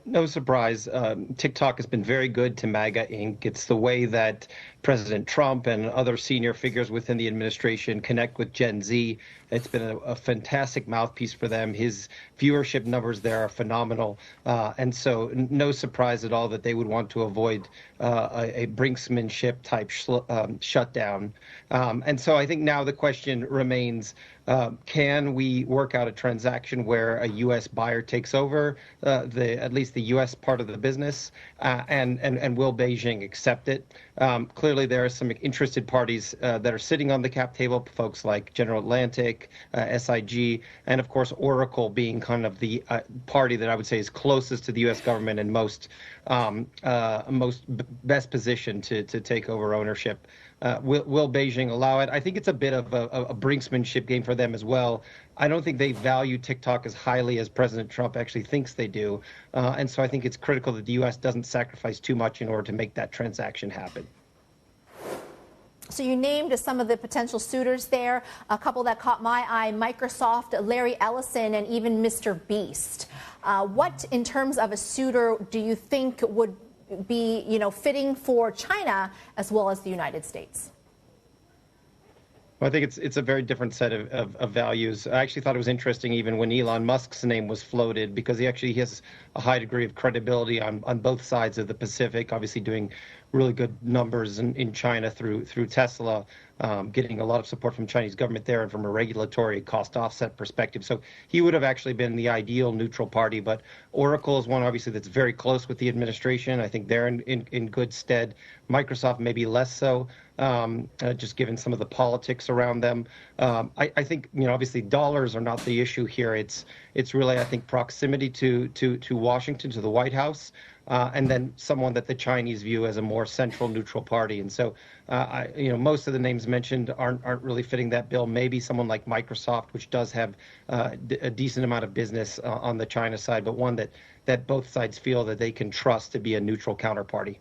No surprise. TikTok has been very good to MAGA Inc. It's the way that President Trump and other senior figures within the administration connect with Gen Z. It's been a fantastic mouthpiece for them. His viewership numbers there are phenomenal. And so no surprise at all that they would want to avoid a brinksmanship type shutdown. And so I think now the question remains, can we work out a transaction where a U.S. buyer takes over at least the U.S. part of the business, and will Beijing accept it? Clearly, there are some interested parties that are sitting on the cap table, folks like General Atlantic, SIG, and of course Oracle being kind of the party that I would say is closest to the U.S. government and most best positioned to take over ownership. Will Beijing allow it? I think it's a bit of a brinksmanship game for them as well. I don't think they value TikTok as highly as President Trump actually thinks they do. And so I think it's critical that the U.S. doesn't sacrifice too much in order to make that transaction happen. So you named some of the potential suitors there. A couple that caught my eye: Microsoft, Larry Ellison, and even Mr. Beast. What, in terms of a suitor, do you think would be, fitting for China as well as the United States? Well, I think it's a very different set of values. I actually thought it was interesting even when Elon Musk's name was floated, because he has a high degree of credibility on both sides of the Pacific, obviously doing really good numbers in China through Tesla, getting a lot of support from Chinese government there and from a regulatory cost offset perspective. So he would have actually been the ideal neutral party. But Oracle is one, obviously, that's very close with the administration. I think they're in good stead. Microsoft maybe less so, just given some of the politics around them. I think, obviously dollars are not the issue here. It's really, I think, proximity to Washington, to the White House. And then someone that the Chinese view as a more central neutral party. And so, most of the names mentioned aren't really fitting that bill. Maybe someone like Microsoft, which does have a decent amount of business on the China side, but one that both sides feel that they can trust to be a neutral counterparty.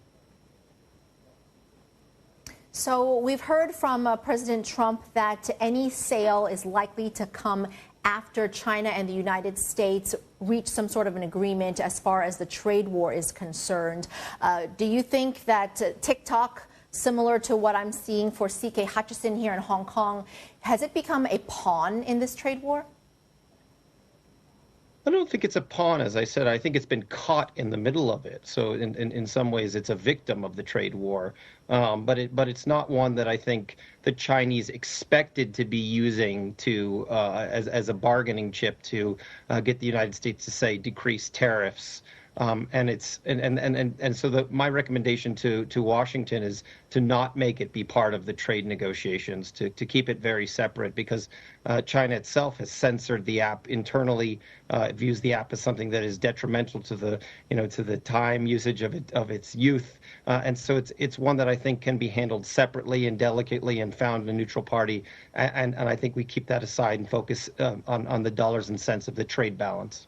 So we've heard from President Trump that any sale is likely to come after China and the United States reach some sort of an agreement as far as the trade war is concerned. Do you think that TikTok, similar to what I'm seeing for CK Hutchison here in Hong Kong, has it become a pawn in this trade war? I don't think it's a pawn, as I said. I think it's been caught in the middle of it. So in some ways, it's a victim of the trade war. But it's not one that I think the Chinese expected to be using to as a bargaining chip to get the United States to, say, decrease tariffs. And so my recommendation to Washington is to not make it be part of the trade negotiations, to keep it very separate, because China itself has censored the app internally. It views the app as something that is detrimental to the time usage of its youth, and so it's one that I think can be handled separately and delicately and found in a neutral party. And I think we keep that aside and focus on the dollars and cents of the trade balance.